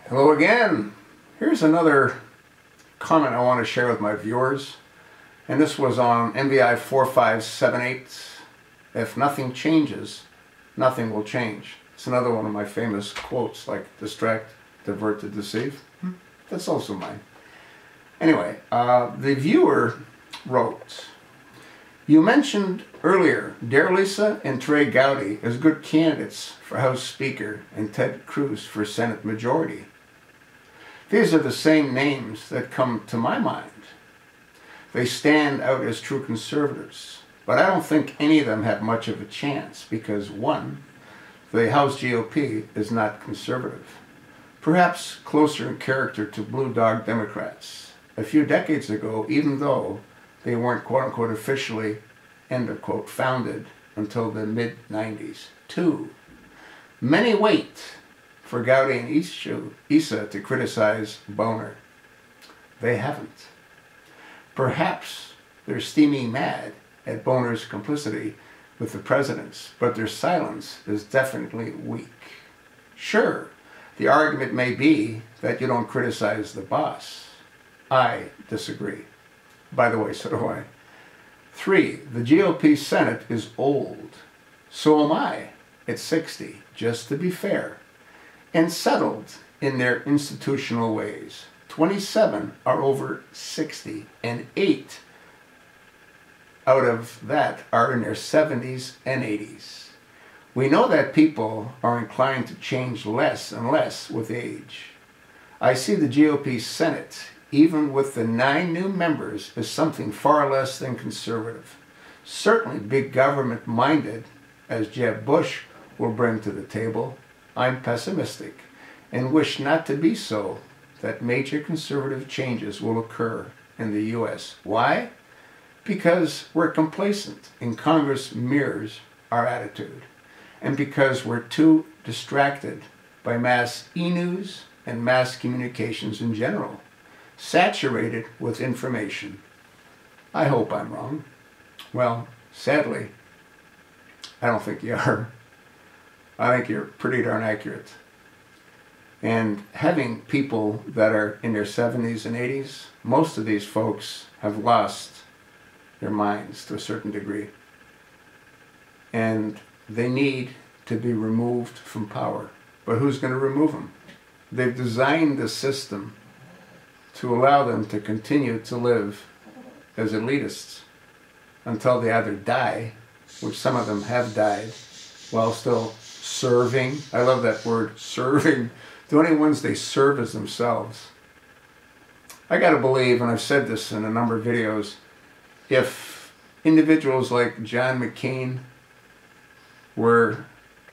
Hello again. Here's another comment I want to share with my viewers. And this was on MVI 4578. If nothing changes, nothing will change. It's another one of my famous quotes, like distract, divert, to deceive. That's also mine. Anyway, the viewer wrote, "You mentioned earlier Dare Lisa and Trey Gowdy as good candidates for House Speaker and Ted Cruz for Senate Majority. These are the same names that come to my mind. They stand out as true conservatives, but I don't think any of them have much of a chance because, one, the House GOP is not conservative, perhaps closer in character to Blue Dog Democrats a few decades ago, even though they weren't quote-unquote officially, end of quote, founded until the mid-90s. Two, many wait for Gowdy and Issa to criticize Boner. They haven't. Perhaps they're steaming mad at Boner's complicity with the presidents, but their silence is definitely weak. Sure, the argument may be that you don't criticize the boss. I disagree. By the way, so do I. Three, the GOP Senate is old. So am I, at 60, just to be fair, and settled in their institutional ways. 27 are over 60, and 8 out of that are in their 70s and 80s. We know that people are inclined to change less and less with age. I see the GOP Senate, even with the 9 new members, as something far less than conservative. Certainly big government minded, as Jeb Bush will bring to the table. I'm pessimistic and wish not to be so, that major conservative changes will occur in the U.S. Why? Because we're complacent and Congress mirrors our attitude, and because we're too distracted by mass e-news and mass communications in general, saturated with information. I hope I'm wrong. Well, sadly, I don't think you are. I think you're pretty darn accurate. And having people that are in their 70s and 80s, most of these folks have lost their minds to a certain degree. And they need to be removed from power. But who's going to remove them? They've designed the system to allow them to continue to live as elitists until they either die, which some of them have died, while still serving. I love that word, serving. The only ones they serve is themselves. I gotta believe, and I've said this in a number of videos, if individuals like John McCain were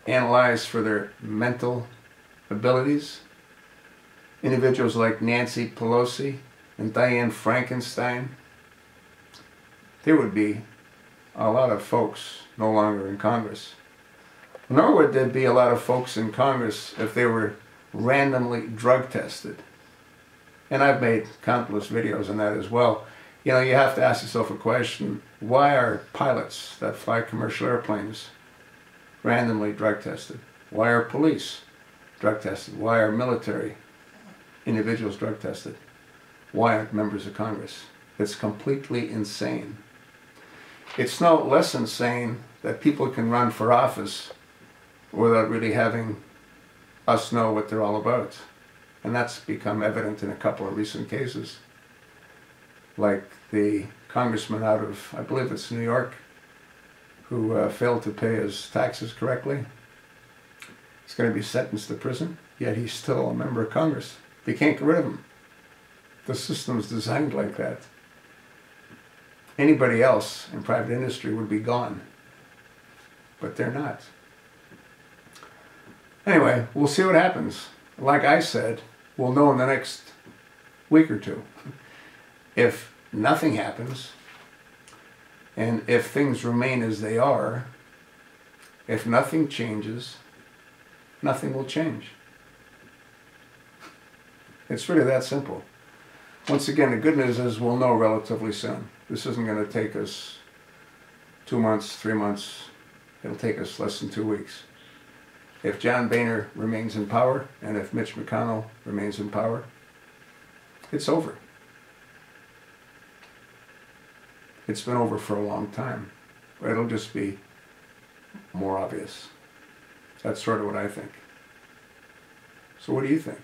analyzed for their mental abilities, individuals like Nancy Pelosi and Dianne Frankenstein, there would be a lot of folks no longer in Congress. Nor would there be a lot of folks in Congress if they were randomly drug tested. And I've made countless videos on that as well. You know, you have to ask yourself a question: why are pilots that fly commercial airplanes randomly drug tested? Why are police drug tested? Why are military individuals drug tested? Why aren't members of Congress? It's completely insane. It's no less insane that people can run for office without really having us know what they're all about. And that's become evident in a couple of recent cases. Like the congressman out of, I believe it's New York, who failed to pay his taxes correctly. He's going to be sentenced to prison, yet he's still a member of Congress. They can't get rid of him. The system's designed like that. Anybody else in private industry would be gone, but they're not. Anyway, we'll see what happens. Like I said, we'll know in the next week or two. If nothing happens, and if things remain as they are, if nothing changes, nothing will change. It's really that simple. Once again, the good news is we'll know relatively soon. This isn't going to take us 2 months, 3 months. It'll take us less than 2 weeks. if John Boehner remains in power and if Mitch McConnell remains in power, it's over. It's been over for a long time. But it'll just be more obvious. That's sort of what I think. So what do you think?